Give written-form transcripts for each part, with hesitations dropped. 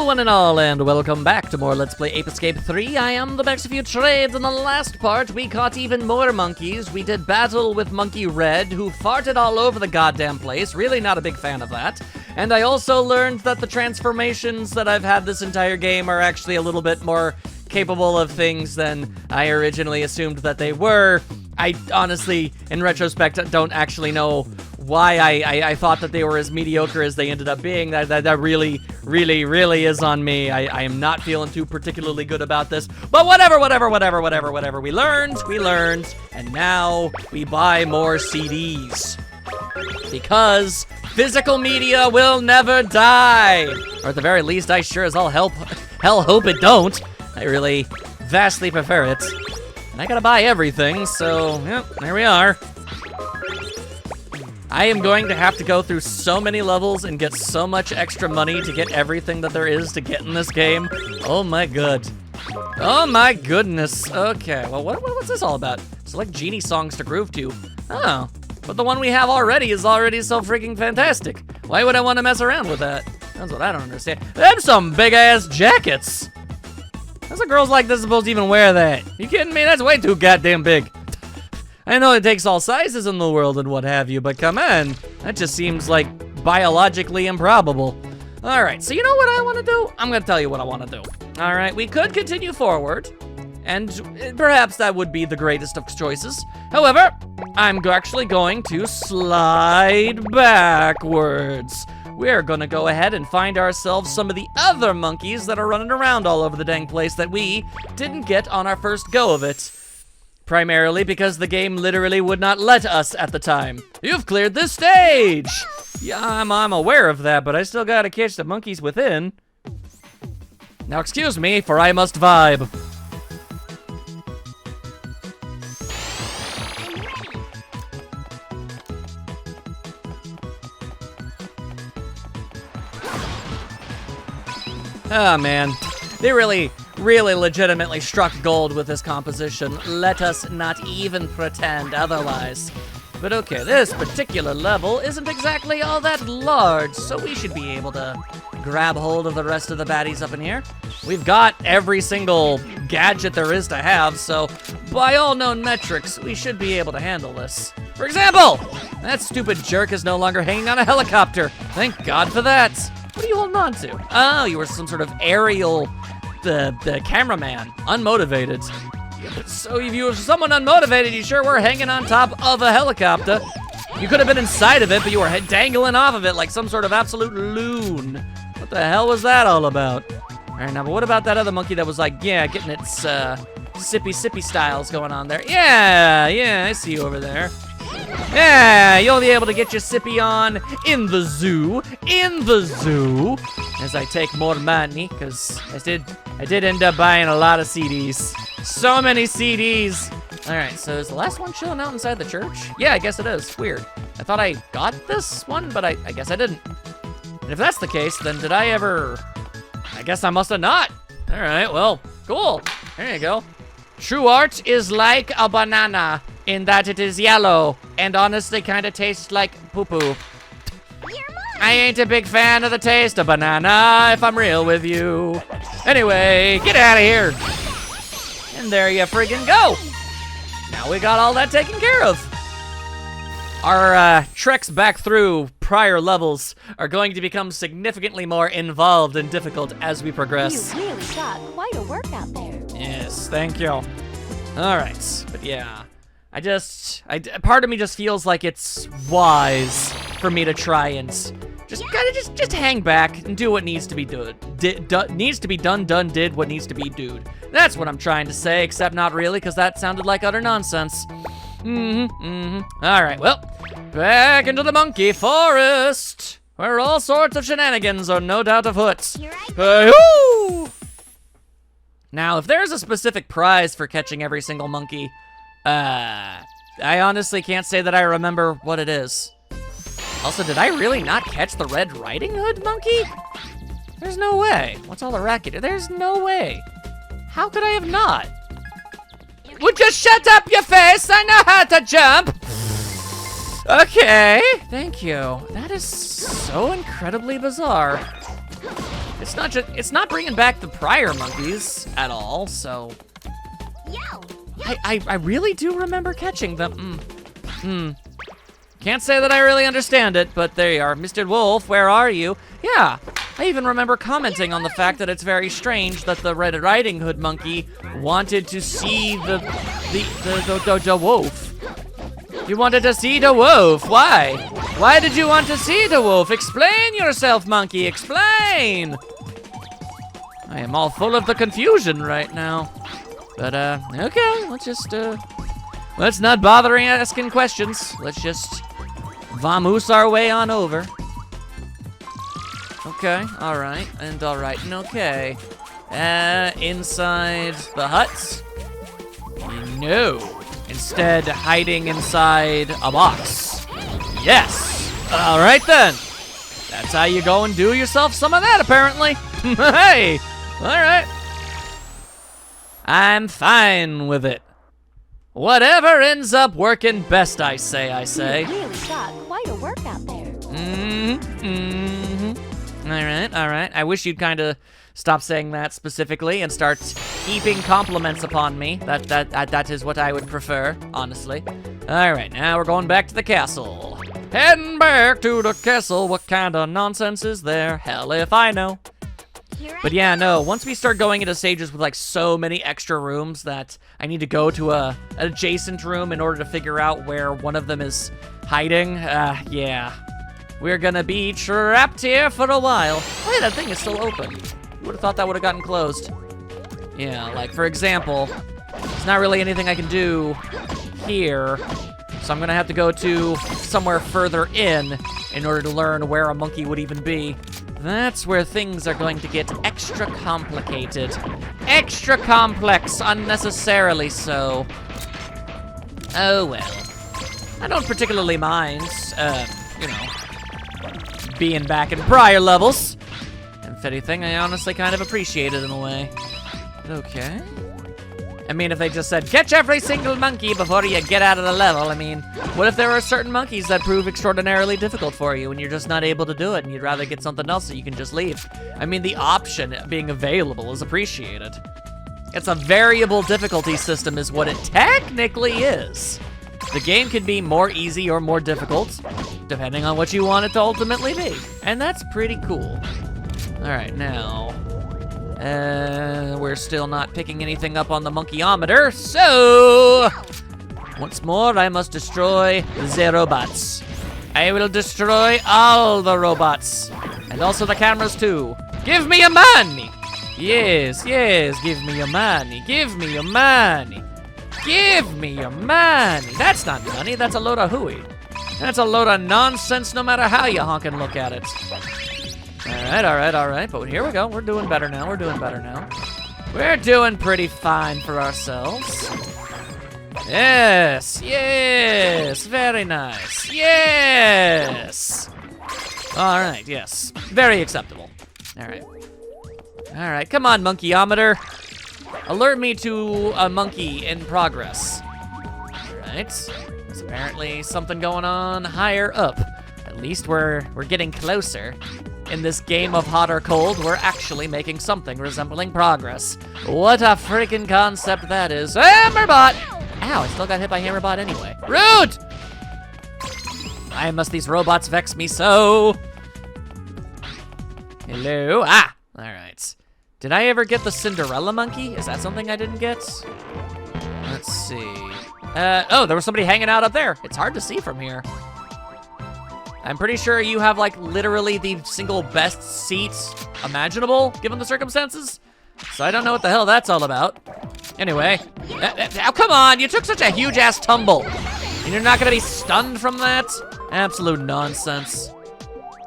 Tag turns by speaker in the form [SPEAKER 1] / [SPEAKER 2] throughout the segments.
[SPEAKER 1] Hello one and all, and welcome back to more Let's Play Ape Escape 3. I am the Bex of You Trades. In the last part, we caught even more monkeys. We did battle with Monkey Red, who farted all over the goddamn place. Really not a big fan of that. And I also learned that the transformations that I've had this entire game are actually a little bit more capable of things than I originally assumed that they were. I honestly, in retrospect, don't actually know why I thought that they were as mediocre as they ended up being. That really is on me. I am not feeling too particularly good about this. But whatever. We learned, and now we buy more CDs. Because physical media will never die. Or at the very least, I sure as hell hope it don't. I really vastly prefer it. And I gotta buy everything, so, yep, there we are. I am going to have to go through so many levels and get so much extra money to get everything that there is to get in this game. Oh my god. Oh my goodness. Okay, well, what's this all about? Select Genie songs to groove to. Oh, but the one we have already is already so freaking fantastic. Why would I want to mess around with that? That's what I don't understand. Them some big-ass jackets. How's the girls like this supposed to even wear that? You kidding me? That's way too goddamn big. I know it takes all sizes in the world and what have you, but come on. That just seems like biologically improbable. All right, so you know what I want to do? I'm gonna tell you what I want to do. All right, we could continue forward, and perhaps that would be the greatest of choices. However, I'm actually going to slide backwards. We're gonna go ahead and find ourselves some of the other monkeys that are running around all over the dang place that we didn't get on our first go of it. Primarily because the game literally would not let us at the time. You've cleared this stage! Yeah, I'm aware of that, but I still gotta catch the monkeys within. Now excuse me, for I must vibe. Oh man, they really legitimately struck gold with this composition. Let us not even pretend otherwise. But okay, this particular level isn't exactly all that large, so we should be able to grab hold of the rest of the baddies up in here. We've got every single gadget there is to have, so by all known metrics, we should be able to handle this. For example, that stupid jerk is no longer hanging on a helicopter. Thank God for that. What are you holding on to? Oh, you were some sort of aerial, the cameraman, unmotivated. So if you were someone unmotivated, you sure were hanging on top of a helicopter. You could have been inside of it, but you were dangling off of it like some sort of absolute loon. What the hell was that all about? All right, now, but what about that other monkey that was like, yeah, getting its sippy styles going on there? Yeah, I see you over there. Yeah, you'll be able to get your sippy on in the zoo, as I take more money, because I did end up buying a lot of CDs. So many CDs. All right, so is the last one chilling out inside the church? Yeah, I guess it is. Weird. I thought I got this one, but I guess I didn't. And if that's the case, then did I ever... I guess I must have not. All right, well, cool. There you go. True art is like a banana in that it is yellow and honestly kind of tastes like poo-poo. I ain't a big fan of the taste of banana, if I'm real with you. Anyway, get out of here. And there you friggin' go. Now we got all that taken care of. Our treks back through prior levels are going to become significantly more involved and difficult as we progress.
[SPEAKER 2] You really got quite a workout there.
[SPEAKER 1] Yes, thank you. All right, but yeah. Part of me just feels like it's wise for me to try and just hang back and do what needs to be done. Needs to be done, did what needs to be dude. That's what I'm trying to say, except not really, because that sounded like utter nonsense. All right, well, back into the monkey forest, where all sorts of shenanigans are no doubt afoot. Hey-hoo! Now, if there's a specific prize for catching every single monkey, I honestly can't say that I remember what it is. Also, did I really not catch the Red Riding Hood monkey? There's no way. What's all the racket? There's no way. How could I have not? Would you shut up your face? I know how to jump. Okay, thank you. That is so incredibly bizarre. it's not bringing back the prior monkeys at all, so. I really do remember catching them. Can't say that I really understand it, but there you are. Mr. Wolf, where are you? Yeah, I even remember commenting on the fact that it's very strange that the Red Riding Hood monkey wanted to see the wolf. You wanted to see the wolf, why? Why did you want to see the wolf? Explain yourself, monkey, explain! I am all full of the confusion right now. But, okay, let's not bother asking questions. Let's just vamoose our way on over. Okay, alright, and okay. Inside the hut? No. Instead, hiding inside a box. Yes! Alright then. That's how you go and do yourself some of that, apparently. Hey! Alright. I'm fine with it. Whatever ends up working best, I say.
[SPEAKER 2] You really got quite a workout there.
[SPEAKER 1] All right. I wish you'd kind of stop saying that specifically and start heaping compliments upon me. That is what I would prefer, honestly. All right, now we're going back to the castle. Heading back to the castle. What kind of nonsense is there? Hell if I know. But yeah, no, once we start going into stages with like so many extra rooms that I need to go to an adjacent room in order to figure out where one of them is hiding, yeah. We're gonna be trapped here for a while. Oh yeah, that thing is still open. You would've thought that would've gotten closed. Yeah, like for example, there's not really anything I can do here, so I'm gonna have to go to somewhere further in order to learn where a monkey would even be. That's where things are going to get extra complicated. Extra complex, unnecessarily so. Oh well. I don't particularly mind, you know, being back in prior levels. If anything, I honestly kind of appreciate it in a way. Okay. I mean, if they just said, catch every single monkey before you get out of the level, I mean, what if there are certain monkeys that prove extraordinarily difficult for you and you're just not able to do it and you'd rather get something else so you can just leave? I mean, the option being available is appreciated. It's a variable difficulty system is what it technically is. The game can be more easy or more difficult, depending on what you want it to ultimately be. And that's pretty cool. All right, now, we're still not picking anything up on the monkeyometer, so once more, I must destroy the robots. I will destroy all the robots, and also the cameras too. Give me your money! Yes, give me your money, give me your money. Give me your money. That's not money, that's a load of hooey. That's a load of nonsense no matter how you honk and look at it. All right, but here we go. We're doing better now, we're doing pretty fine for ourselves. Yes, very nice, yes. All right, yes, very acceptable. All right, come on, monkeyometer. Alert me to a monkey in progress. All right, there's apparently something going on higher up. At least we're getting closer. In this game of hot or cold, we're actually making something resembling progress. What a freaking concept that is. Hammerbot! Ow, I still got hit by Hammerbot anyway. Rude! Why must these robots vex me so? Hello? Ah! All right. Did I ever get the Cinderella monkey? Is that something I didn't get? Let's see. Oh, there was somebody hanging out up there. It's hard to see from here. I'm pretty sure you have like literally the single best seat imaginable, given the circumstances. So I don't know what the hell that's all about. Anyway, oh, come on, you took such a huge ass tumble. And you're not gonna be stunned from that? Absolute nonsense.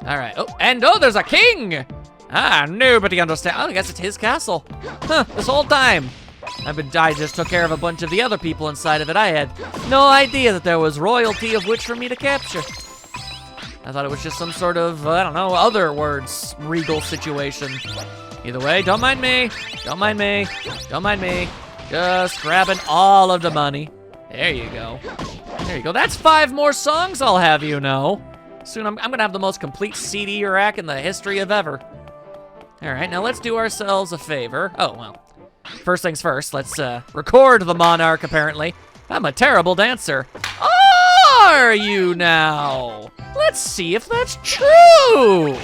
[SPEAKER 1] All right, oh, there's a king. Ah, nobody understands. Oh, I guess it's his castle. Huh, this whole time. I just took care of a bunch of the other people inside of it. I had no idea that there was royalty of which for me to capture. I thought it was just some sort of, I don't know, other words, regal situation. Either way, don't mind me. Don't mind me. Don't mind me. Just grabbing all of the money. There you go. There you go. That's 5 more songs, I'll have you know. Soon I'm gonna have the most complete CD rack in the history of ever. All right, now let's do ourselves a favor. Oh, well, first things first, let's record the Monarch, apparently. I'm a terrible dancer. Are you now? Let's see if that's true.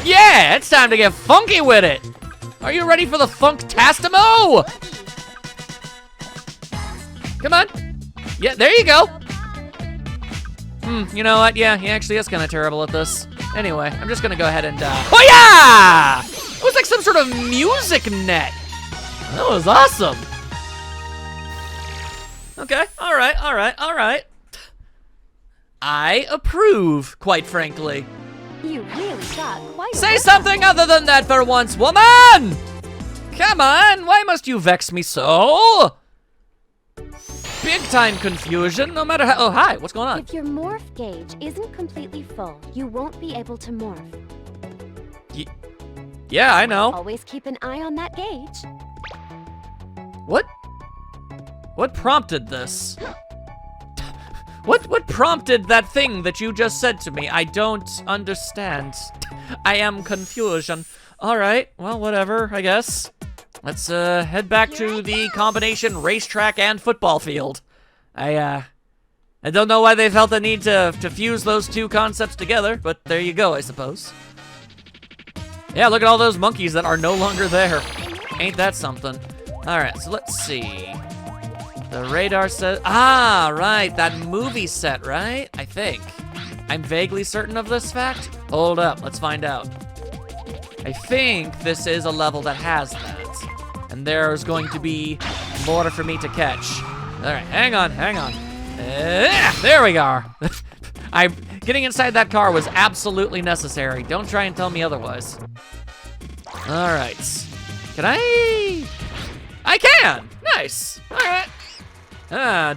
[SPEAKER 1] Yeah, it's time to get funky with it. Are you ready for the Funktastimo? Come on. Yeah, there you go. You know what? Yeah, he actually is kind of terrible at this. Anyway, I'm just gonna go ahead and, oh yeah! It was like some sort of music net. That was awesome. Okay, all right. I approve, quite frankly.
[SPEAKER 2] You really got quite a
[SPEAKER 1] Say
[SPEAKER 2] workout.
[SPEAKER 1] something other than that for once, woman! Come on, why must you vex me so? Big time confusion, no matter how, oh hi, what's going on?
[SPEAKER 2] If your morph gauge isn't completely full, you won't be able to morph.
[SPEAKER 1] Yeah, I know.
[SPEAKER 2] Always keep an eye on that gauge.
[SPEAKER 1] What prompted this? What prompted that thing that you just said to me? I don't understand. I am confusion. All right, well, whatever, I guess. Let's head back to the combination racetrack and football field. I don't know why they felt the need to fuse those two concepts together, but there you go, I suppose. Yeah, look at all those monkeys that are no longer there. Ain't that something? All right, so let's see. The radar says, right, that movie set, right? I think. I'm vaguely certain of this fact. Hold up, let's find out. I think this is a level that has that. And there's going to be more for me to catch. All right, hang on. There we go. Getting inside that car was absolutely necessary. Don't try and tell me otherwise. All right. Can I can. Nice. All right.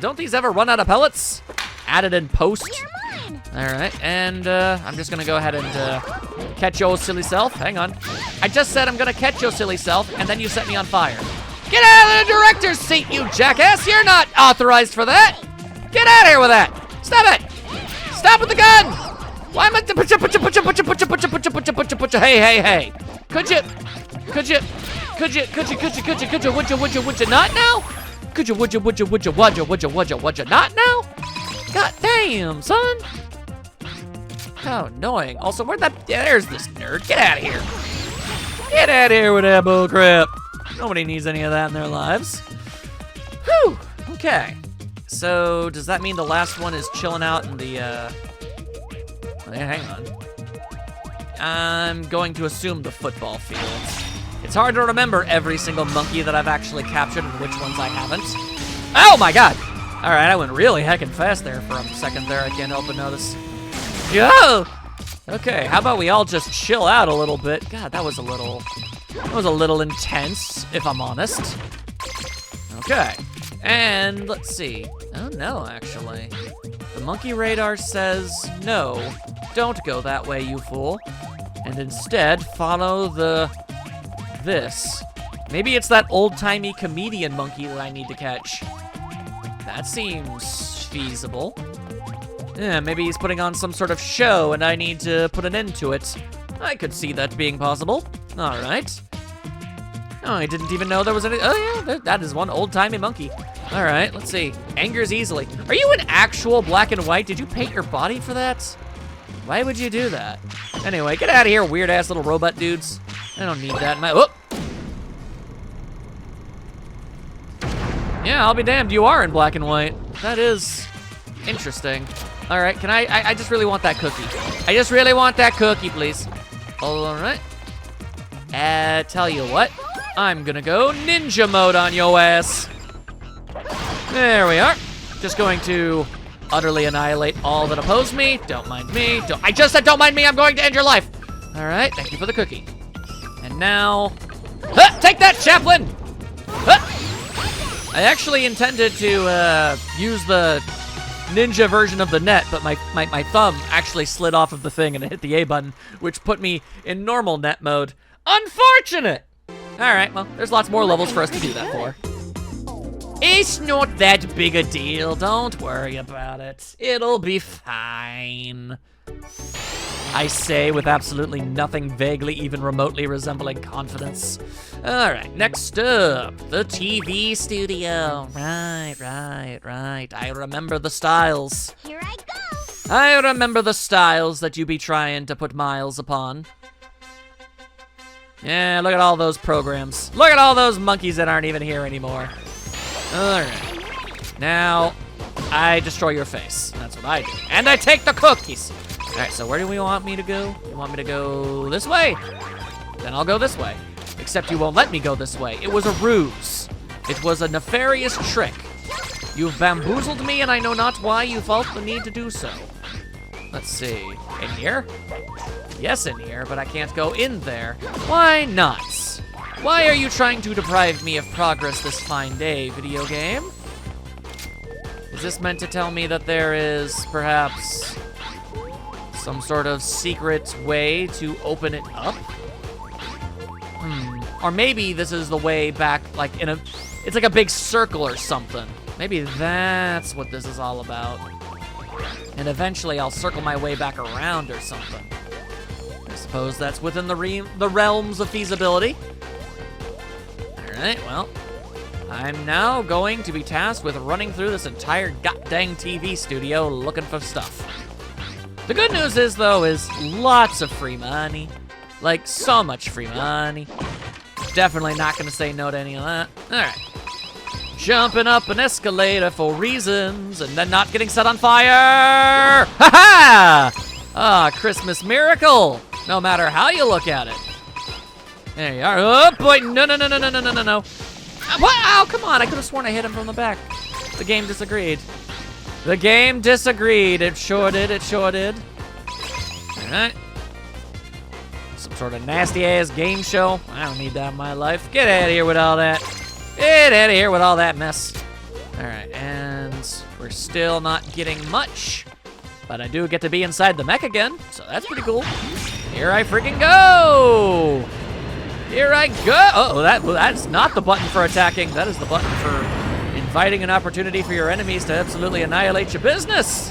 [SPEAKER 1] Don't these ever run out of pellets? Added in post. All right, and I'm just gonna go ahead and catch your silly self. Hang on. I just said I'm gonna catch your silly self, and then you set me on fire. Get out of the director's seat, you jackass! You're not authorized for that! Get out of here with that! Stop it! Stop with the gun! Why am I... Hey. Could you not now? Would you not now? God damn, son! How annoying. Also, where'd that... Yeah, there's this nerd. Get out of here. Get out of here with that bullcrap. Nobody needs any of that in their lives. Whew. Okay. So, does that mean the last one is chilling out in the, hang on. I'm going to assume the football field. It's hard to remember every single monkey that I've actually captured and which ones I haven't. Oh my god! Alright, I went really heckin' fast there for a second there. I can't help but notice. Yo! Okay, how about we all just chill out a little bit? God, that was a little intense, if I'm honest. Okay, and let's see. Oh no, actually. The monkey radar says, no, don't go that way, you fool. And instead, follow this. Maybe it's that old-timey comedian monkey that I need to catch. That seems feasible. Yeah, maybe he's putting on some sort of show and I need to put an end to it. I could see that being possible. All right. Oh, I didn't even know there was any, oh yeah, that is one old-timey monkey. All right, let's see. Angers easily. Are you in actual black and white? Did you paint your body for that? Why would you do that? Anyway, get out of here, weird-ass little robot dudes. I don't need that in my, whoop. Yeah, I'll be damned, you are in black and white. That is interesting. All right, can I just really want that cookie. I just really want that cookie, please. All right. Tell you what, I'm gonna go ninja mode on yo ass. There we are. Just going to utterly annihilate all that oppose me. Don't mind me. I just said don't mind me, I'm going to end your life. All right, thank you for the cookie. And now, take that, Chaplain! I actually intended to use the ninja version of the net, but my thumb actually slid off of the thing and it hit the A button, which put me in normal net mode. Unfortunate! Alright, well, there's lots more levels for us to do that for. It's not that big a deal, don't worry about it. It'll be fine. I say with absolutely nothing vaguely even remotely resembling confidence. All right, next up, the TV studio. Right. I remember the styles.
[SPEAKER 2] Here I go.
[SPEAKER 1] I remember the styles that you be trying to put miles upon. Yeah, look at all those programs. Look at all those monkeys that aren't even here anymore. All right. Now, I destroy your face. That's what I do. And I take the cookies. All right, so where do we want me to go? You want me to go this way? Then I'll go this way. Except you won't let me go this way. It was a ruse. It was a nefarious trick. You've bamboozled me, and I know not why you felt the need to do so. Let's see. In here? Yes, in here, but I can't go in there. Why not? Why are you trying to deprive me of progress this fine day, video game? Is this meant to tell me that there is, perhaps, some sort of secret way to open it up? Or maybe this is the way back, like, it's like a big circle or something. Maybe that's what this is all about. And eventually I'll circle my way back around or something. I suppose that's within the realms of feasibility. Alright, well, I'm now going to be tasked with running through this entire goddamn TV studio looking for stuff. The good news is, though, is lots of free money. Like, so much free money. Definitely not gonna say no to any of that. Alright. Jumping up an escalator for reasons, and then not getting set on fire! Ha-ha! Ah, Christmas miracle! No matter how you look at it. There you are. Oh, boy, no. What? Ow, come on, I could have sworn I hit him from the back. The game disagreed. The game disagreed. It sure did. Alright. Some sort of nasty-ass game show. I don't need that in my life. Get out of here with all that. Get out of here with all that mess. Alright, and we're still not getting much. But I do get to be inside the mech again, so that's pretty cool. Here I freaking go! Here I go! Oh, that's not the button for attacking. That is the button for inviting an opportunity for your enemies to absolutely annihilate your business.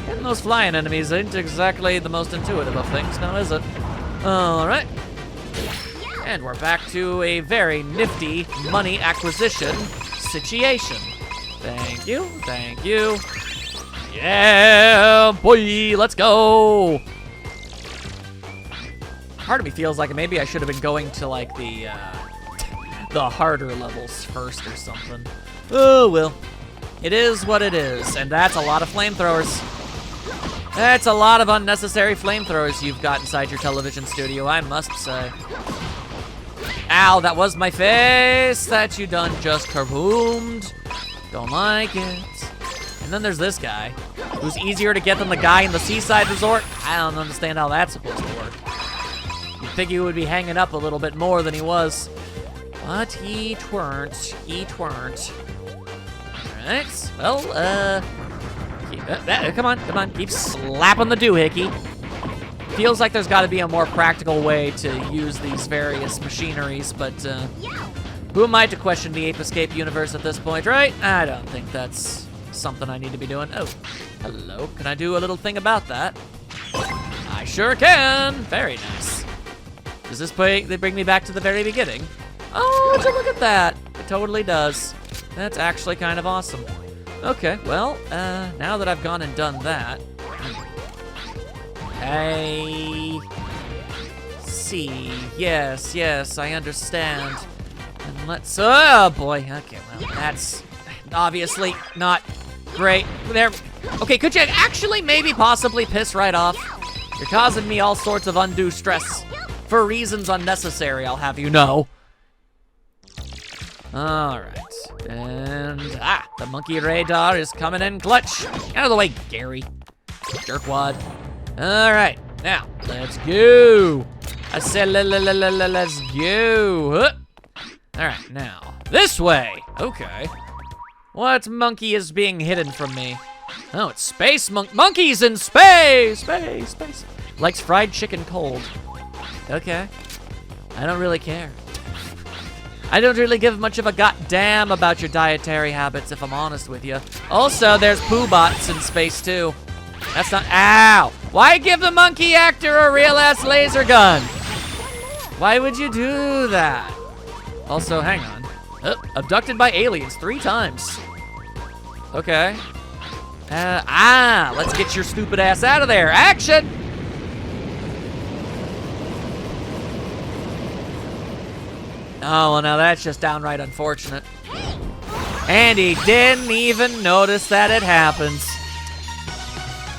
[SPEAKER 1] And those flying enemies ain't exactly the most intuitive of things, now is it? Alright. And we're back to a very nifty money acquisition situation. Thank you. Yeah, boy, let's go. Part of me feels like maybe I should have been going to like the harder levels first or something. Oh, well. It is what it is, and that's a lot of flamethrowers. That's a lot of unnecessary flamethrowers you've got inside your television studio, I must say. Ow, that was my face that you done just kaboomed. Don't like it. And then there's this guy, who's easier to get than the guy in the seaside resort. I don't understand how that's supposed to work. You'd think he would be hanging up a little bit more than he was. But he tweren't. Alright, well, come on. Keep slapping the doohickey. Feels like there's got to be a more practical way to use these various machineries, but who am I to question the Ape Escape universe at this point, right? I don't think that's something I need to be doing. Oh, hello. Can I do a little thing about that? I sure can. Very nice. Does this bring me back to the very beginning? Oh, would you look at that? It totally does. That's actually kind of awesome. Okay, well, now that I've gone and done that, I see. Yes, I understand. And let's, oh boy, okay, well, that's obviously not great. There, okay, could you actually maybe possibly piss right off? You're causing me all sorts of undue stress for reasons unnecessary, I'll have you know. All right, and the monkey radar is coming in clutch. Out of the way, Gary. Jerkwad. All right, now, let's go. I said, let's go. All right, now, this way. Okay. What monkey is being hidden from me? Oh, it's space monkeys in space. Space. Likes fried chicken cold. Okay. I don't really care. I don't really give much of a goddamn about your dietary habits, if I'm honest with you. Also, there's poo bots in space, too. That's not, ow! Why give the monkey actor a real-ass laser gun? Why would you do that? Also, hang on. Abducted by aliens 3 times. Okay. Let's get your stupid ass out of there. Action! Oh, well, now that's just downright unfortunate. And he didn't even notice that it happens.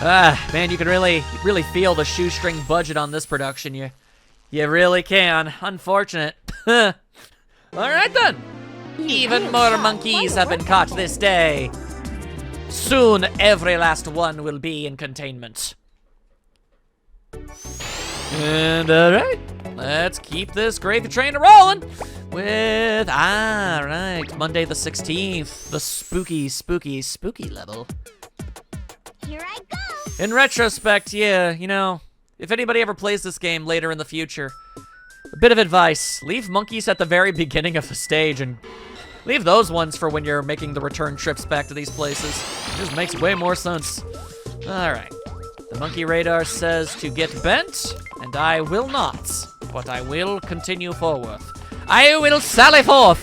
[SPEAKER 1] Man, you can really feel the shoestring budget on this production. You really can. Unfortunate. All right, then. Even more monkeys have been caught this day. Soon, every last one will be in containment. And all right, let's keep this gravy train rolling with, right, Monday the 16th, the spooky level.
[SPEAKER 2] Here I go.
[SPEAKER 1] In retrospect, yeah, you know, if anybody ever plays this game later in the future, a bit of advice, leave monkeys at the very beginning of the stage and leave those ones for when you're making the return trips back to these places. It just makes way more sense. All right. The monkey radar says to get bent, and I will not, but I will continue forward. I will sally forth!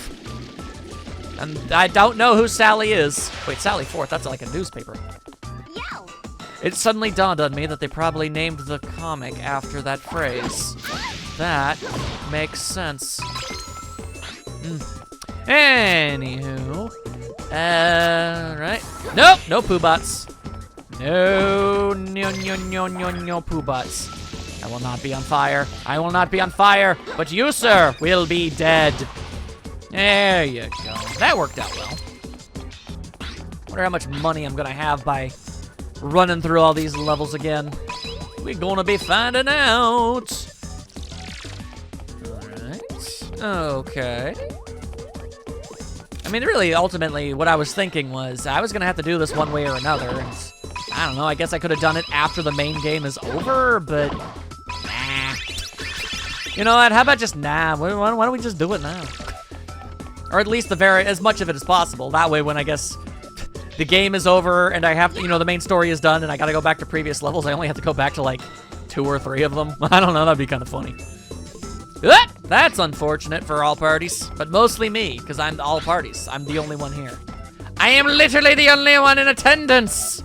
[SPEAKER 1] And I don't know who Sally is. Wait, Sally Forth, that's like a newspaper.
[SPEAKER 2] Yo.
[SPEAKER 1] It suddenly dawned on me that they probably named the comic after that phrase. That makes sense. Anywho. Right. Nope, no poo bots. No poo bots. I will not be on fire. I will not be on fire, but you, sir, will be dead. There you go. That worked out well. Wonder how much money I'm gonna have by running through all these levels again. We're gonna be finding out. Alright. Okay. I mean, really, ultimately, what I was thinking was I was gonna have to do this one way or another, and I don't know, I guess I could have done it after the main game is over, but nah. You know what, how about just nah? Why don't we just do it now? Or at least as much of it as possible. That way, when I guess the game is over and I have to, you know, the main story is done and I gotta go back to previous levels, I only have to go back to like 2 or 3 of them. I don't know, that'd be kind of funny. That's unfortunate for all parties, but mostly me, because I'm all parties. I'm the only one here. I am literally the only one in attendance.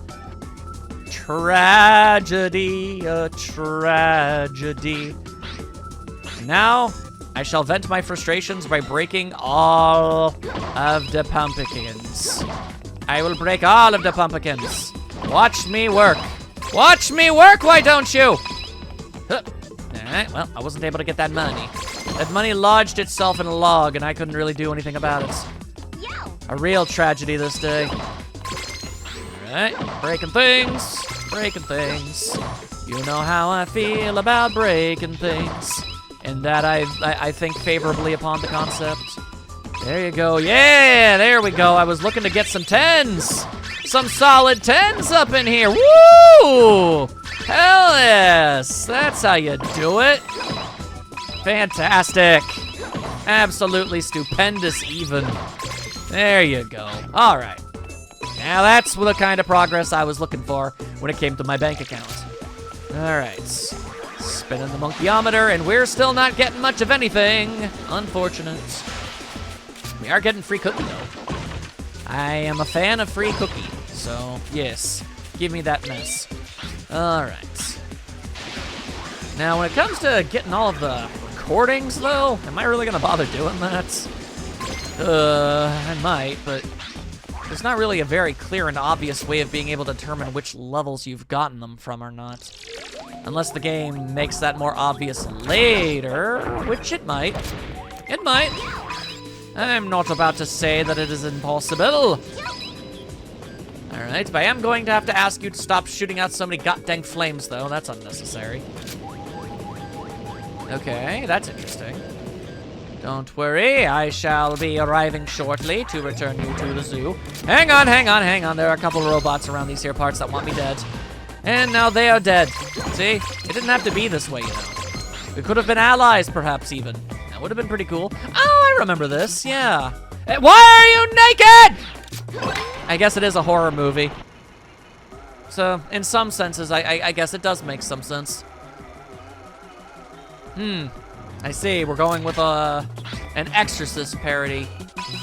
[SPEAKER 1] Tragedy, a tragedy. Now, I shall vent my frustrations by breaking all of the pumpkins. I will break all of the pumpkins. Watch me work. Watch me work, why don't you? Alright, well, I wasn't able to get that money. That money lodged itself in a log, and I couldn't really do anything about it. A real tragedy this day. Alright, breaking things. Breaking things. You know how I feel about breaking things. And that I think favorably upon the concept. There you go. Yeah, there we go. I was looking to get some 10s. Some solid 10s up in here. Woo! Hell yes! That's how you do it. Fantastic. Absolutely stupendous even. There you go. All right. Now that's the kind of progress I was looking for when it came to my bank account. All right. Spinning the monkeyometer, and we're still not getting much of anything. Unfortunate. We are getting free cookie, though. I am a fan of free cookie, so yes, give me that mess. All right. Now, when it comes to getting all of the recordings, though, am I really gonna bother doing that? I might, but there's not really a very clear and obvious way of being able to determine which levels you've gotten them from or not. Unless the game makes that more obvious later, which it might. It might. I'm not about to say that it is impossible. Alright, but I am going to have to ask you to stop shooting out so many goddamn flames, though. That's unnecessary. Okay, that's interesting. Don't worry, I shall be arriving shortly to return you to the zoo. Hang on, hang on, hang on. There are a couple of robots around these here parts that want me dead. And now they are dead. See? It didn't have to be this way, you know. We could have been allies, perhaps, even. That would have been pretty cool. Oh, I remember this, yeah. Why are you naked? I guess it is a horror movie. So, in some senses, I guess it does make some sense. I see. We're going with an Exorcist parody.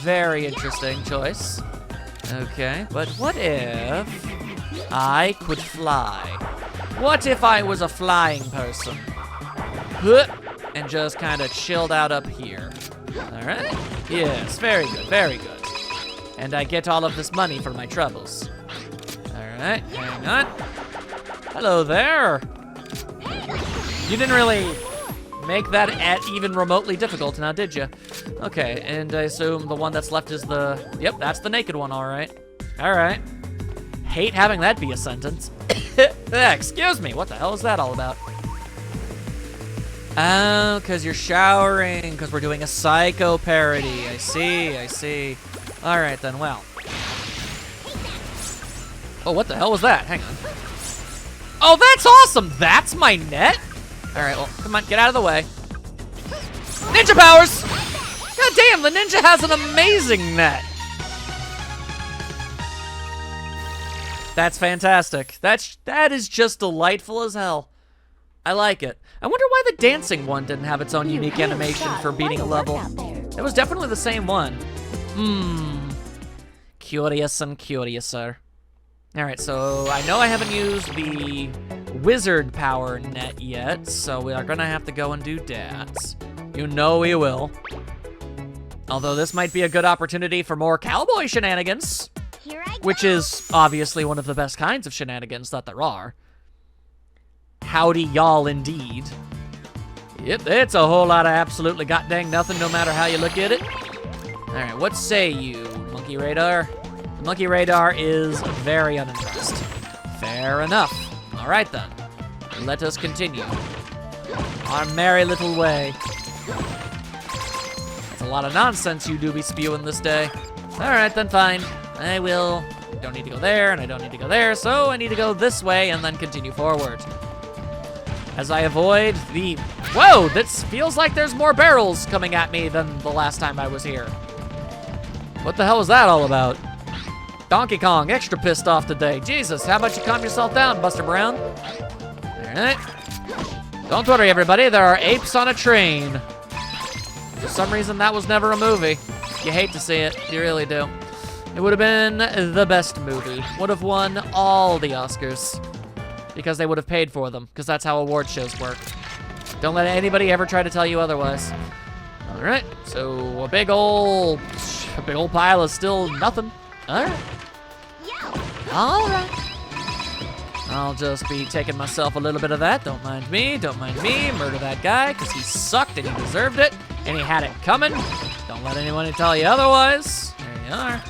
[SPEAKER 1] Very interesting choice. Okay, but what if I could fly? What if I was a flying person? Huh, and just kind of chilled out up here. All right? Yes, very good, very good. And I get all of this money for my troubles. All right, hang on. Hello there. You didn't really make that even remotely difficult now, did you? Okay, and I assume the one that's left is the... Yep, that's the naked one, all right. All right. Hate having that be a sentence. Excuse me, what the hell is that all about? Oh, because you're showering, because we're doing a Psycho parody. I see, I see. All right, then, well. Oh, what the hell was that? Hang on. Oh, that's awesome! That's my net? All right, well, come on, get out of the way. Ninja powers! God damn, the ninja has an amazing net. That's fantastic. That is just delightful as hell. I like it. I wonder why the dancing one didn't have its own unique animation for beating a level. It was definitely the same one. Curious and curiouser. All right, so I know I haven't used the wizard power net yet, so we are gonna have to go and do that. You know we will. Although this might be a good opportunity for more cowboy shenanigans, which is obviously one of the best kinds of shenanigans that there are. Howdy y'all indeed. Yep, it's a whole lot of absolutely goddamn nothing no matter how you look at it. All right, what say you, Monkey Radar? The Monkey Radar is very unimpressed. Fair enough. All right then, let us continue our merry little way. That's a lot of nonsense you do be spewing this day. All right then, fine. I will. Don't need to go there, and I don't need to go there, so I need to go this way and then continue forward. As I avoid the... Whoa, this feels like there's more barrels coming at me than the last time I was here. What the hell was that all about? Donkey Kong, extra pissed off today. Jesus, how about you calm yourself down, Buster Brown? All right. Don't worry, everybody, there are apes on a train. For some reason, that was never a movie. You hate to see it, you really do. It would have been the best movie. Would have won all the Oscars. Because they would have paid for them, because that's how award shows work. Don't let anybody ever try to tell you otherwise. All right, so a big old pile is still nothing. All right. All right. I'll just be taking myself a little bit of that. Don't mind me, don't mind me. Murder that guy, because he sucked and he deserved it, and he had it coming. Don't let anyone tell you otherwise. There you are.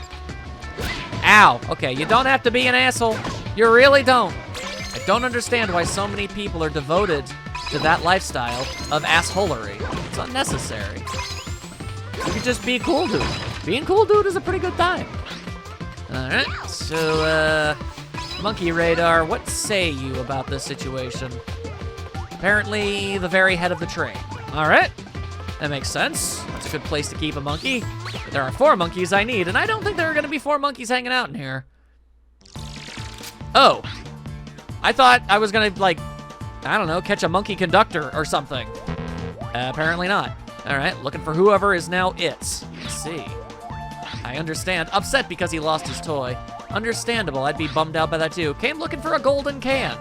[SPEAKER 1] Ow, okay, you don't have to be an asshole. You really don't. I don't understand why so many people are devoted to that lifestyle of assholery. It's unnecessary. You could just be a cool dude. Being cool dude is a pretty good time. All right, so, Monkey Radar, what say you about this situation? Apparently, the very head of the train. All right, that makes sense. That's a good place to keep a monkey. But there are 4 monkeys I need, and I don't think there are gonna be 4 monkeys hanging out in here. Oh. I thought I was gonna, like, I don't know, catch a monkey conductor or something. Apparently not. All right, looking for whoever is now it. Let's see. I understand. Upset because he lost his toy. Understandable, I'd be bummed out by that too. Came looking for a golden can.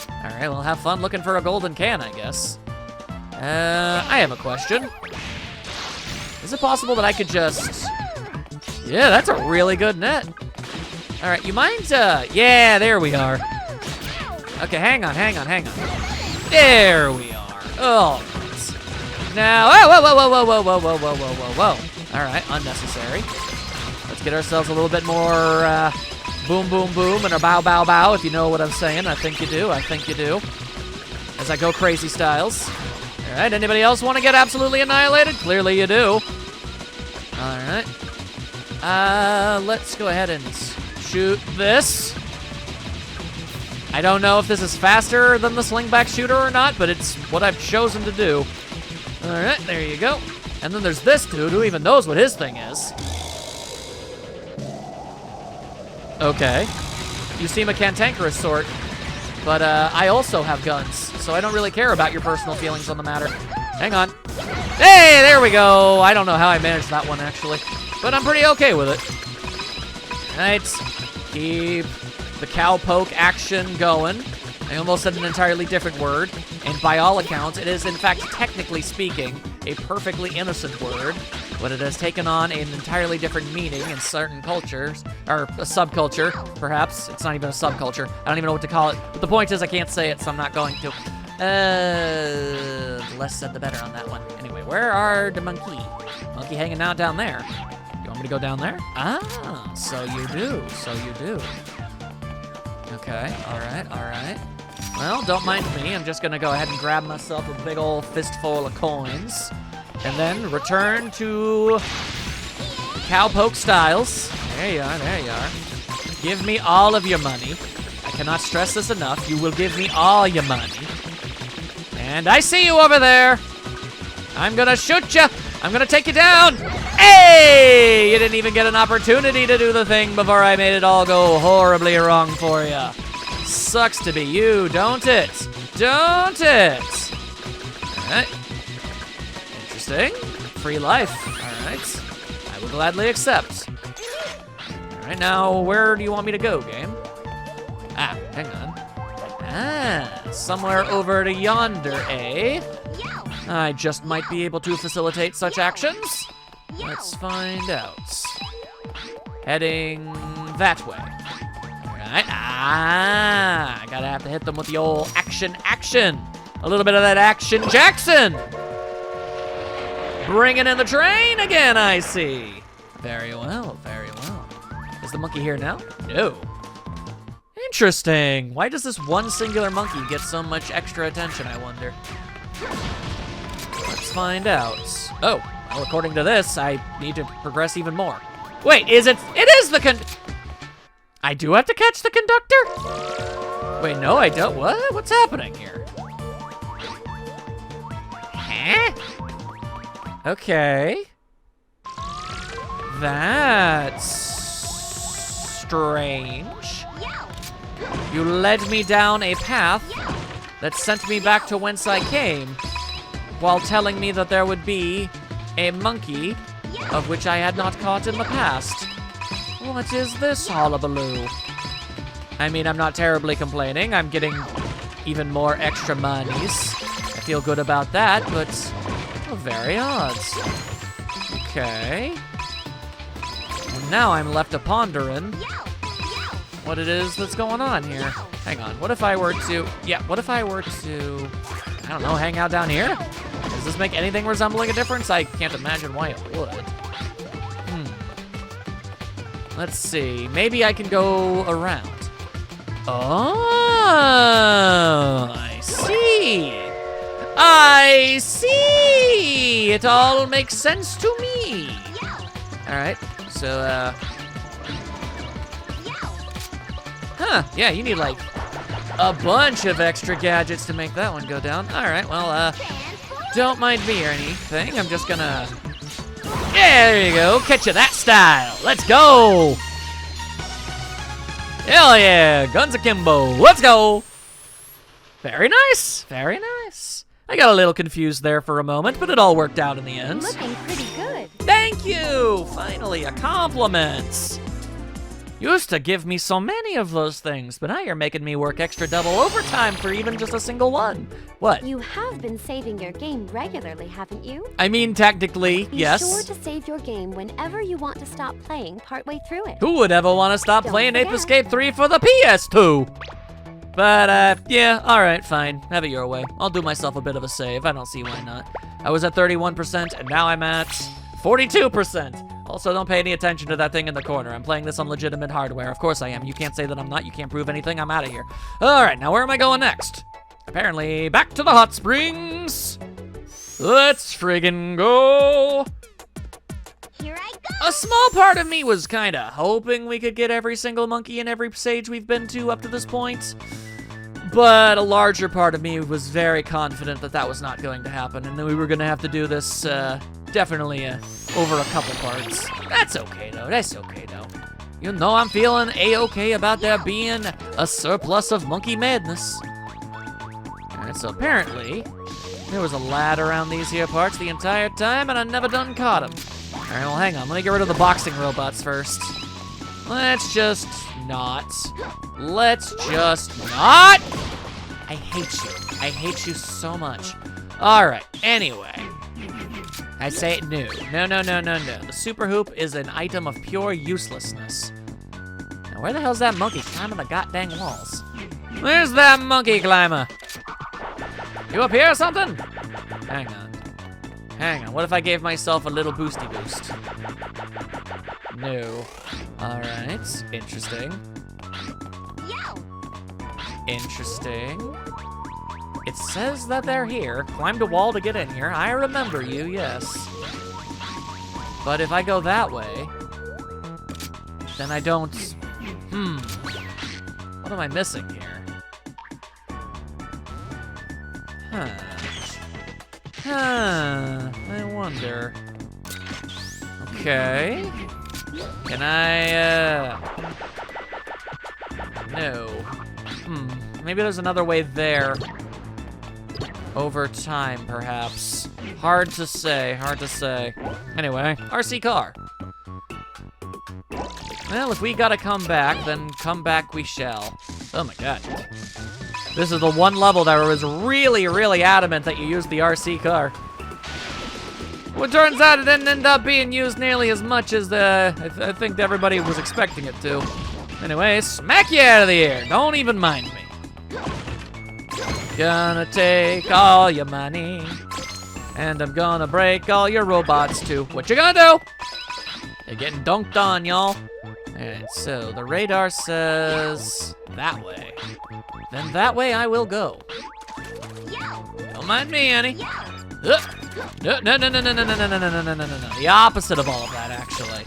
[SPEAKER 1] All right, well, have fun looking for a golden can, I guess. I have a question. Is it possible that I could just... Yeah, that's a really good net. All right, you mind, yeah, there we are. Okay, hang on. There we are. Oh, now, whoa. All right, unnecessary. Let's get ourselves a little bit more boom, boom, boom, and a bow, bow, bow, if you know what I'm saying. I think you do. As I go crazy styles. All right, anybody else want to get absolutely annihilated? Clearly you do. All right. Let's go ahead and shoot this. I don't know if this is faster than the slingback shooter or not, but it's what I've chosen to do. All right, there you go. And then there's this dude who even knows what his thing is. Okay. You seem a cantankerous sort, but I also have guns, so I don't really care about your personal feelings on the matter. Hang on. Hey, there we go. I don't know how I managed that one, actually, but I'm pretty okay with it. All right, keep the cowpoke action going. I almost said an entirely different word, and by all accounts, it is, in fact, technically speaking, a perfectly innocent word, but it has taken on an entirely different meaning in certain cultures, or a subculture, perhaps. It's not even a subculture. I don't even know what to call it, but the point is I can't say it, so I'm not going to. The less said, the better on that one. Anyway, where are the monkey? Monkey hanging out down there. You want me to go down there? Ah, so you do, so you do. Okay, all right. Well, don't mind me. I'm just gonna go ahead and grab myself a big old fistful of coins, and then return to Cowpoke Styles. There you are, there you are. Give me all of your money. I cannot stress this enough. You will give me all your money. And I see you over there. I'm gonna shoot you. I'm gonna take you down. Hey! You didn't even get an opportunity to do the thing before I made it all go horribly wrong for you. Sucks to be you, don't it? Don't it? All right. Interesting. Free life. All right. I will gladly accept. All right, now where do you want me to go, game? Ah, hang on. Ah, somewhere over to yonder, eh? I just might be able to facilitate such actions. Let's find out. Heading that way. Alright. Ah, I gotta have to hit them with the old action. A little bit of that action Jackson. Bringing in the train again, I see. Very well, very well. Is the monkey here now? No. Interesting. Why does this one singular monkey get so much extra attention, I wonder? Let's find out. Oh, well, according to this, I need to progress even more. Wait, is it? It is the I do have to catch the conductor? Wait, no, I don't. What? What's happening here? Huh? Okay. That's strange. You led me down a path that sent me back to whence I came, while telling me that there would be a monkey of which I had not caught in the past. What is this hullabaloo? I mean, I'm not terribly complaining. I'm getting even more extra monies. I feel good about that, but very odd. Okay. And now I'm left to pondering what it is that's going on here. Hang on, what if I were to, I don't know, hang out down here? Does this make anything resembling a difference? I can't imagine why it would. Let's see, maybe I can go around. Oh, I see. I see. It all makes sense to me. All right, so, huh, yeah, you need like a bunch of extra gadgets to make that one go down. All right, well, don't mind me or anything. I'm just gonna, yeah, there you go, catch you that style. Let's go. Hell yeah, guns akimbo, let's go. Very nice, very nice. I got a little confused there for a moment, but it all worked out in the end.
[SPEAKER 2] Looking pretty good.
[SPEAKER 1] Thank you, finally a compliment. Used to give me so many of those things, but now you're making me work extra double overtime for even just a single one. What?
[SPEAKER 2] You have been saving your game regularly, haven't you?
[SPEAKER 1] I mean, technically, yes.
[SPEAKER 2] Be sure to save your game whenever you want to stop playing partway through it.
[SPEAKER 1] Who would ever want to stop
[SPEAKER 2] Don't
[SPEAKER 1] playing Ape
[SPEAKER 2] forget.
[SPEAKER 1] Escape 3 for the PS2? But, yeah, alright, fine. Have it your way. I'll do myself a bit of a save. I don't see why not. I was at 31%, and now I'm at 42%. Also, don't pay any attention to that thing in the corner. I'm playing this on legitimate hardware. Of course I am. You can't say that I'm not. You can't prove anything. I'm out of here. All right, now where am I going next? Apparently, back to the hot springs. Let's friggin' go.
[SPEAKER 2] Here I go.
[SPEAKER 1] A small part of me was kind of hoping we could get every single monkey in every stage we've been to up to this point. But a larger part of me was very confident that that was not going to happen, and that we were going to have to do this, definitely over a couple parts. That's okay, though. That's okay, though. You know I'm feeling a-okay about there being a surplus of monkey madness. Alright, so apparently, there was a lad around these here parts the entire time, and I never done caught him. Alright, well hang on, let me get rid of the boxing robots first. Let's just not. Let's just not! I hate you. I hate you so much. Alright, anyway. I say no. No, no, no, no, no. The super hoop is an item of pure uselessness. Now, where the hell's that monkey climbing the goddamn walls? Where's that monkey climber? You up here or something? Hang on. Hang on. What if I gave myself a little boosty boost? No. Alright. Interesting. Interesting. It says that they're here. Climbed a wall to get in here. I remember you, yes. But if I go that way, then I don't... What am I missing here? I wonder. Okay. Can I, No. Maybe there's another way there. Over time, perhaps. Hard to say, hard to say. Anyway, RC car. Well, if we gotta come back, then come back we shall. Oh my god. This is the one level that was really, really adamant that you use the RC car. Well, it turns out it didn't end up being used nearly as much as I think everybody was expecting it to. Anyway, smack you out of the air. Don't even mind me. Gonna take all your money, and I'm gonna break all your robots too. What you gonna do? You're getting dunked on, y'all. Alright, so the radar says that way. Then that way I will go. Don't mind me, Annie. No, no, no, no, no, no, no, no, no, no, no, no, no, no. The opposite of all of that, actually.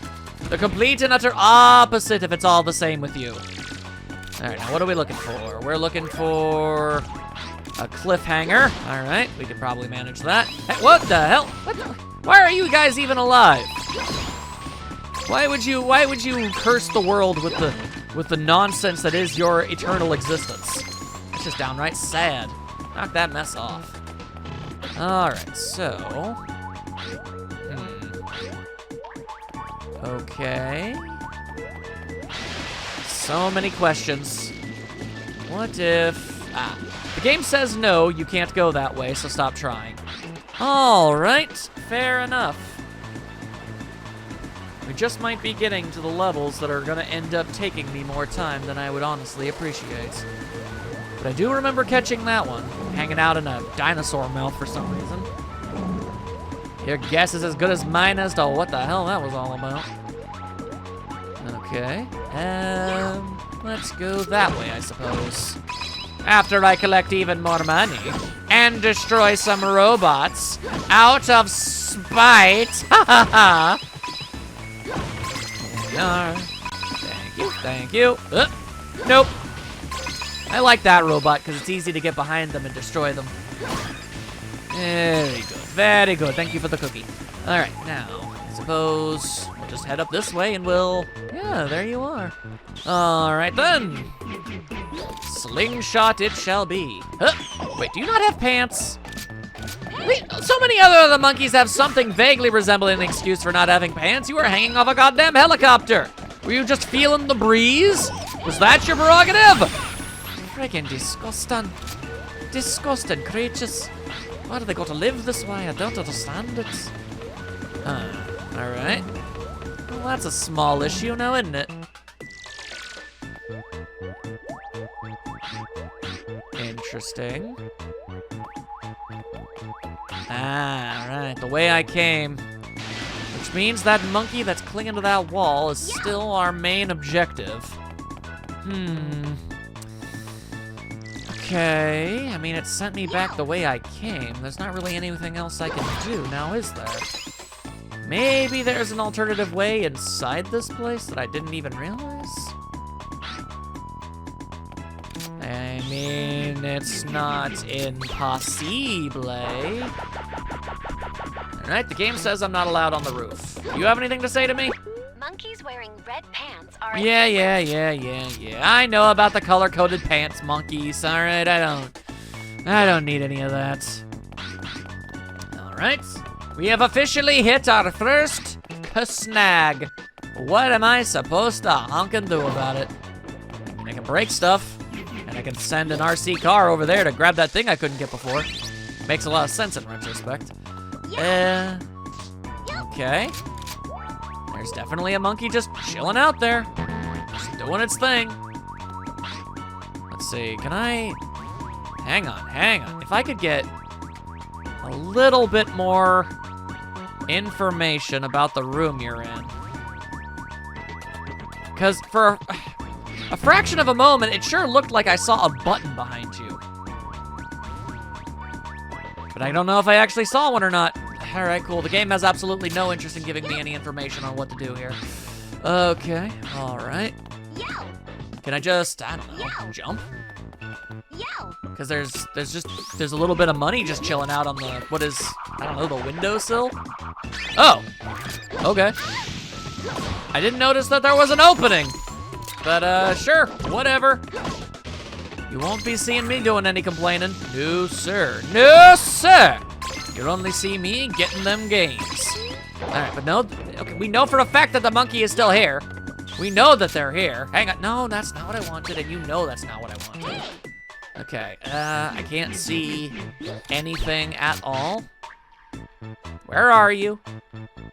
[SPEAKER 1] The complete and utter opposite if it's all the same with you. Alright, now what are we looking for? We're looking for a cliffhanger. Alright, we could probably manage that. Hey, what the hell? Why are you guys even alive? Why would you curse the world with the nonsense that is your eternal existence? It's just downright sad. Knock that mess off. Alright, so... Okay. So many questions. What if... the game says no, you can't go that way, so stop trying. Alright, fair enough. We just might be getting to the levels that are gonna end up taking me more time than I would honestly appreciate. But I do remember catching that one, hanging out in a dinosaur mouth for some reason. Your guess is as good as mine as to what the hell that was all about. Okay, let's go that way, I suppose. After I collect even more money and destroy some robots out of spite. Ha ha ha. There we are. Thank you, thank you. Nope. I like that robot because it's easy to get behind them and destroy them. Very good, very good. Thank you for the cookie. All right, now, I suppose we'll just head up this way and we'll, yeah, there you are. All right then. Slingshot it shall be. Wait, do you not have pants? So many other of the monkeys have something vaguely resembling an excuse for not having pants. You were hanging off a goddamn helicopter. Were you just feeling the breeze? Was that your prerogative? Freaking disgusting. Disgusting creatures. Why do they got to live this way? I don't understand it. Alright. Well, that's a small issue now, isn't it? Interesting. Right, the way I came. Which means that monkey that's clinging to that wall is still our main objective. Okay, I mean, it sent me back the way I came. There's not really anything else I can do now, is there? Maybe there's an alternative way inside this place that I didn't even realize? I mean, it's not impossible. Alright, the game says I'm not allowed on the roof. Do you have anything to say to me?
[SPEAKER 2] Monkeys wearing red pants are.
[SPEAKER 1] Yeah. I know about the color-coded pants, monkeys. All right, I don't need any of that. All right, we have officially hit our first snag. What am I supposed to honk and do about it? I mean, I can break stuff, and I can send an RC car over there to grab that thing I couldn't get before. Makes a lot of sense in retrospect. Okay. There's definitely a monkey just chilling out there. Just doing its thing. Let's see, can I... Hang on. If I could get a little bit more information about the room you're in. Because for a fraction of a moment, it sure looked like I saw a button behind you. But I don't know if I actually saw one or not. All right, cool. The game has absolutely no interest in giving me any information on what to do here. Okay, all right. Can I just, I don't know, jump? Because there's a little bit of money just chilling out on the, what is, I don't know, the windowsill? Oh, okay. I didn't notice that there was an opening. But, sure, whatever. You won't be seeing me doing any complaining. No, sir. No, sir. You'll only see me getting them gains. All right, but no, okay, we know for a fact that the monkey is still here. We know that they're here. Hang on, no, that's not what I wanted, and you know that's not what I wanted. Okay, I can't see anything at all. Where are you?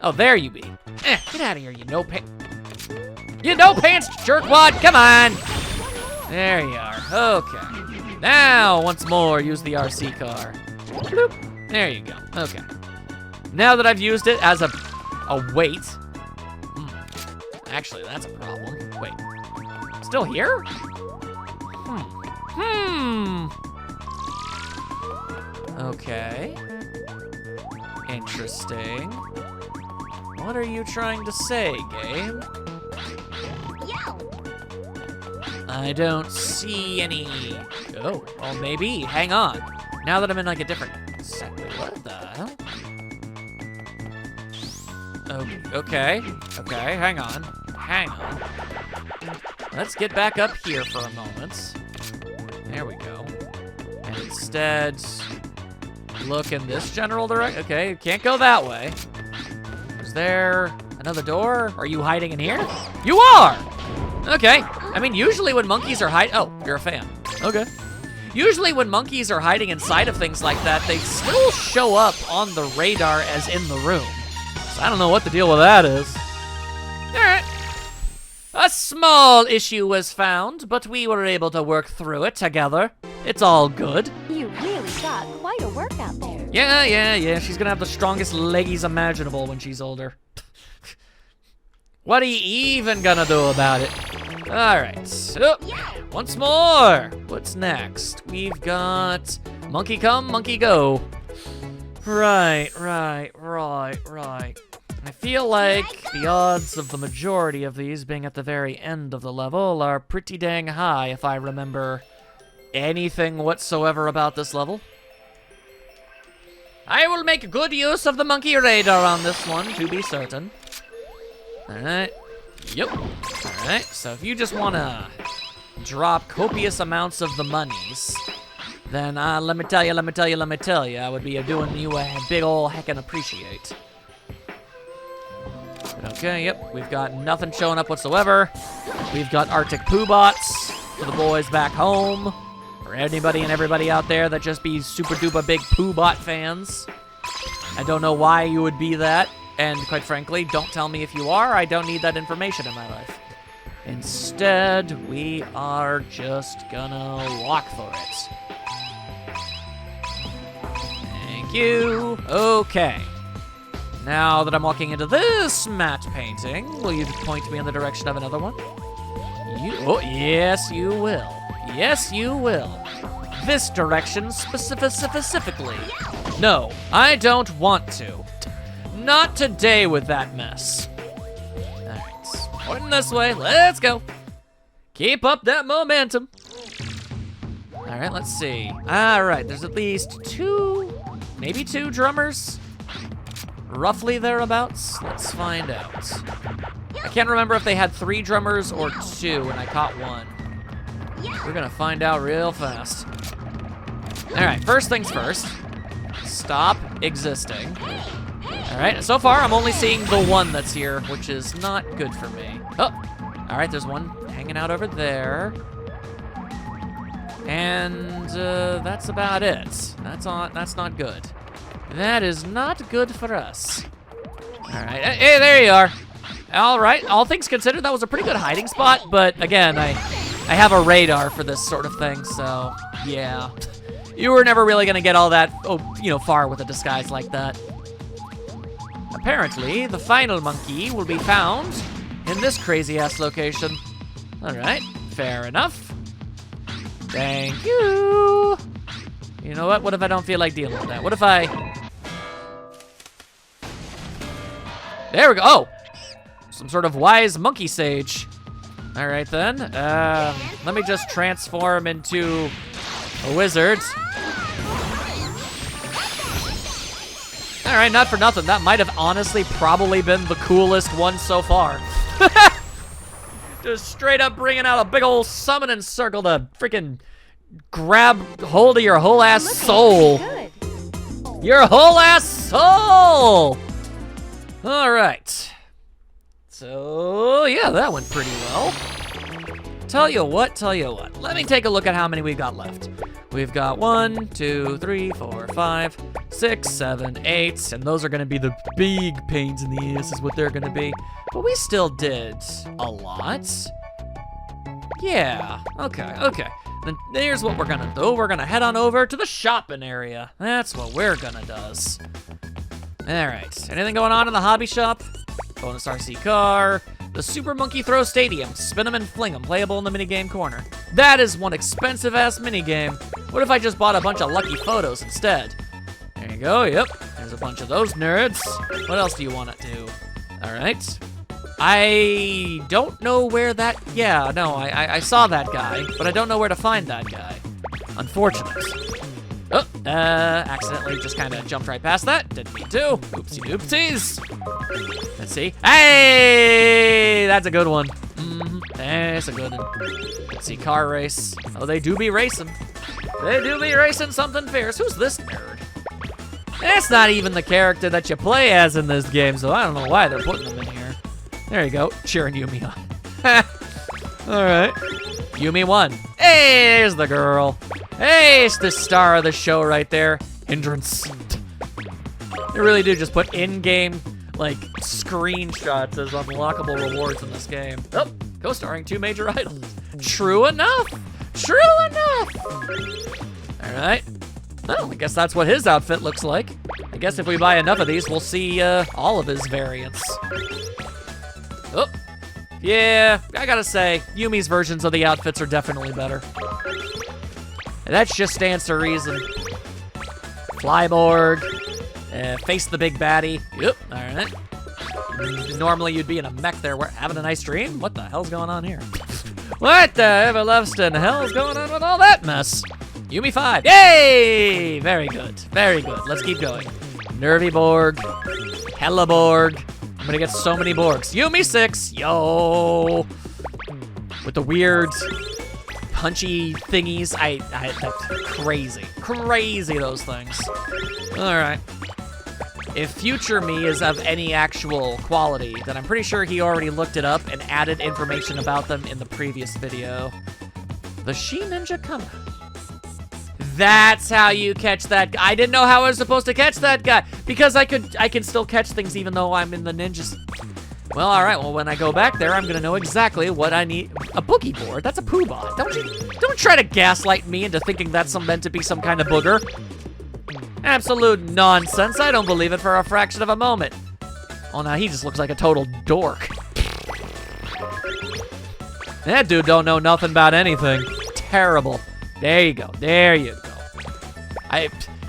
[SPEAKER 1] Oh, there you be. Get out of here, you no pants jerkwad, come on. There you are, okay. Now, once more, use the RC car. Bloop. There you go, okay. Now that I've used it as a weight. Actually, that's a problem. Wait, still here? Okay. Interesting. What are you trying to say, game? I don't see any... Oh, well, maybe. Hang on. Now that I'm in, like, a different... What the hell? Oh, okay. Okay, hang on. Let's get back up here for a moment. There we go. And instead, look in this general direction. Okay, can't go that way. Is there another door? Are you hiding in here? You are! Okay. I mean, usually when monkeys are hiding... Oh, you're a fan. Okay. Usually when monkeys are hiding inside of things like that, they still show up on the radar as in the room. So I don't know what the deal with that is. All right. A small issue was found, but we were able to work through it together. It's all good.
[SPEAKER 2] You really got quite a workout there.
[SPEAKER 1] Yeah. She's gonna have the strongest leggies imaginable when she's older. What are you even gonna do about it? All right, so once more. What's next? We've got monkey come, monkey go. Right. I feel like the odds of the majority of these being at the very end of the level are pretty dang high if I remember anything whatsoever about this level. I will make good use of the monkey radar on this one, to be certain. All right. Yep. All right. So if you just want to drop copious amounts of the monies, then let me tell you, I would be doing you a big ol' heckin' appreciate. Okay, yep, we've got nothing showing up whatsoever. We've got Arctic Poobots for the boys back home. For anybody and everybody out there that just be super duper big Poobot fans. I don't know why you would be that. And quite frankly, don't tell me if you are. I don't need that information in my life. Instead, we are just gonna walk for it. Thank you. Okay. Now that I'm walking into this matte painting, will you point me in the direction of another one? Oh, yes, you will. Yes, you will. This direction specifically. No, I don't want to. Not today with that mess. All right, pointing this way. Let's go. Keep up that momentum. All right, let's see. All right, there's at least maybe two drummers. Roughly thereabouts. Let's find out. I can't remember if they had 3 drummers or 2, and I caught 1. We're gonna find out real fast. All right, first things first. Stop existing. All right, so far I'm only seeing the one that's here, which is not good for me. Oh, all right, there's one hanging out over there. And that's about it. That's not good. That is not good for us. All right, hey, there you are. All right, all things considered, that was a pretty good hiding spot, but again, I have a radar for this sort of thing, so yeah. You were never really gonna get all that, far with a disguise like that. Apparently, the final monkey will be found in this crazy-ass location. All right, fair enough. Thank you. You know what? What if I don't feel like dealing with that? What if I... There we go. Oh, some sort of wise monkey sage. All right, then. Let me just transform into a wizard. All right, not for nothing. That might have honestly probably been the coolest one so far. Just straight up bringing out a big old summoning circle to freaking grab hold of your whole ass soul. Your whole ass soul! All right. So, yeah, that went pretty well. Tell you what. Let me take a look at how many we've got left. We've got 1, 2, 3, 4, 5, 6, 7, 8, and those are gonna be the big pains in the ass is what they're gonna be. But we still did a lot. Yeah, okay. Then here's what we're gonna do. We're gonna head on over to the shopping area. That's what we're gonna do. All right, anything going on in the hobby shop? Bonus RC car. The Super Monkey Throw Stadium. Spin 'em and fling 'em. Playable in the minigame corner. That is one expensive-ass minigame. What if I just bought a bunch of lucky photos instead? There you go, yep. There's a bunch of those nerds. What else do you want to do? All right. I don't know where that... Yeah, no, I saw that guy, but I don't know where to find that guy. Unfortunate. Oh, accidentally just kind of jumped right past that. Didn't mean to. Oopsie doopsies. Let's see. Hey, that's a good one. That's a good one. Let's see, car race. Oh, they do be racing. They do be racing something fierce. Who's this nerd? That's not even the character that you play as in this game, so I don't know why they're putting them in here. There you go, cheering Yumi on. All right, Yumi won. Hey, there's the girl. Hey, it's the star of the show right there. Hindrance. They really do just put in-game, like, screenshots as unlockable rewards in this game. Oh, co-starring 2 major idols. True enough. True enough. All right. Well, I guess that's what his outfit looks like. I guess if we buy enough of these, we'll see all of his variants. Oh, yeah, I gotta say, Yumi's versions of the outfits are definitely better. And that just stands to reason. Flyborg, face the big baddie. Yep, all right. Normally you'd be in a mech there, having a nice dream? What the hell's going on here? What the everlasting hell's going on with all that mess? Yumi 5, yay! Very good, very good. Let's keep going. Nervy Borg, Hellaborg. I'm gonna get so many Borgs. Yumi 6, yo! With the weird punchy thingies, that's crazy. Crazy, those things. All right. If future me is of any actual quality, then I'm pretty sure he already looked it up and added information about them in the previous video. The She Ninja Kama. That's how you catch that guy. I didn't know how I was supposed to catch that guy because I can still catch things even though I'm in the ninjas. Well, all right. Well, when I go back there, I'm gonna know exactly what I need. A boogie board. That's a poo bot. Don't try to gaslight me into thinking that's meant to be some kind of booger. Absolute nonsense. I don't believe it for a fraction of a moment. Oh, now he just looks like a total dork. That dude don't know nothing about anything. Terrible. There you go. There you go.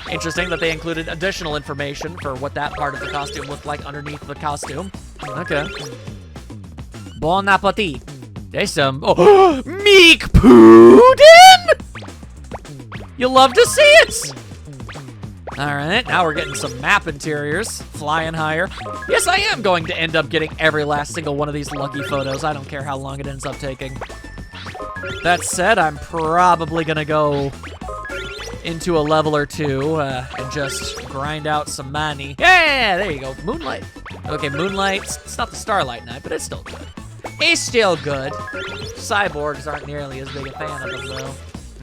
[SPEAKER 1] Interesting that they included additional information for what that part of the costume looked like underneath the costume. Okay. Bon appetit. There's some... Oh, Meek Puddin'? You love to see it. All right, now we're getting some map interiors, flying higher. Yes, I am going to end up getting every last single one of these lucky photos. I don't care how long it ends up taking. That said, I'm probably gonna go into a level or two and just grind out some money. Yeah, there you go, Moonlight. Okay, Moonlight, it's not the Starlight Knight, but it's still good. It's still good. Cyborgs aren't nearly as big a fan of them, though.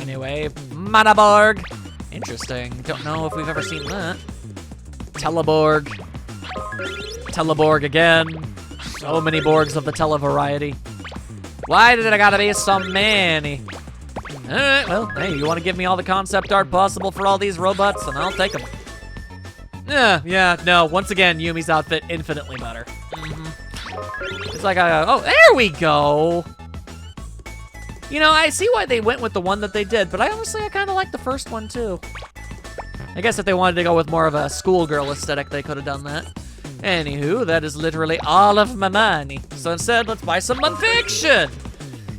[SPEAKER 1] Anyway, Manaborg. Interesting. Don't know if we've ever seen that. Teleborg. Teleborg again. So many Borgs of the Tele variety. Why did it gotta be so many? Alright, well, hey, you wanna give me all the concept art possible for all these robots, and I'll take them. Yeah, no, once again, Yumi's outfit infinitely better. It's like, oh, there we go. You know, I see why they went with the one that they did, but I kind of like the first one, too. I guess if they wanted to go with more of a schoolgirl aesthetic, they could have done that. Anywho, that is literally all of my money. So instead, let's buy some non-fiction.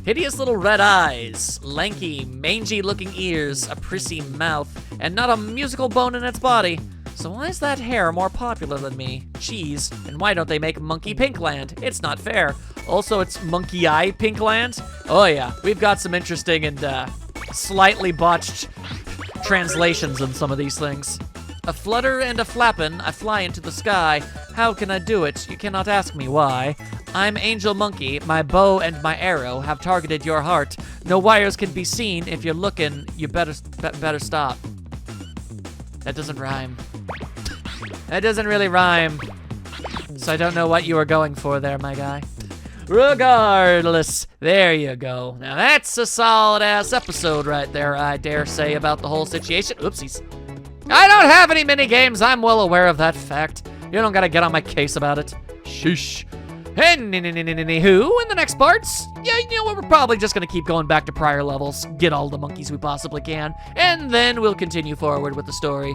[SPEAKER 1] Hideous little red eyes, lanky, mangy-looking ears, a prissy mouth, and not a musical bone in its body. So why is that hair more popular than me? Cheese. And why don't they make Monkey Pinkland? It's not fair. Also, it's Monkey Eye Pinkland. Oh yeah, we've got some interesting and slightly botched translations in some of these things. A flutter and a flappin', I fly into the sky. How can I do it? You cannot ask me why. I'm Angel Monkey. My bow and my arrow have targeted your heart. No wires can be seen. If you're looking, you better stop. That doesn't rhyme. That doesn't really rhyme. So I don't know what you were going for there, my guy. Regardless, there you go. Now that's a solid-ass episode right there, I dare say, about the whole situation. Oopsies. I don't have any mini games. I'm well aware of that fact. You don't gotta get on my case about it. Shush. Anywho, in the next parts, yeah, you know what, we're probably just gonna keep going back to prior levels, get all the monkeys we possibly can, and then we'll continue forward with the story.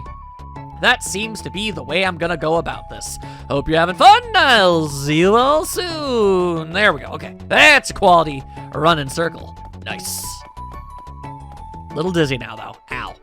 [SPEAKER 1] That seems to be the way I'm gonna go about this. Hope you're having fun. I'll see you all soon. There we go. Okay, that's a quality run and circle. Nice. Little dizzy now, though. Ow.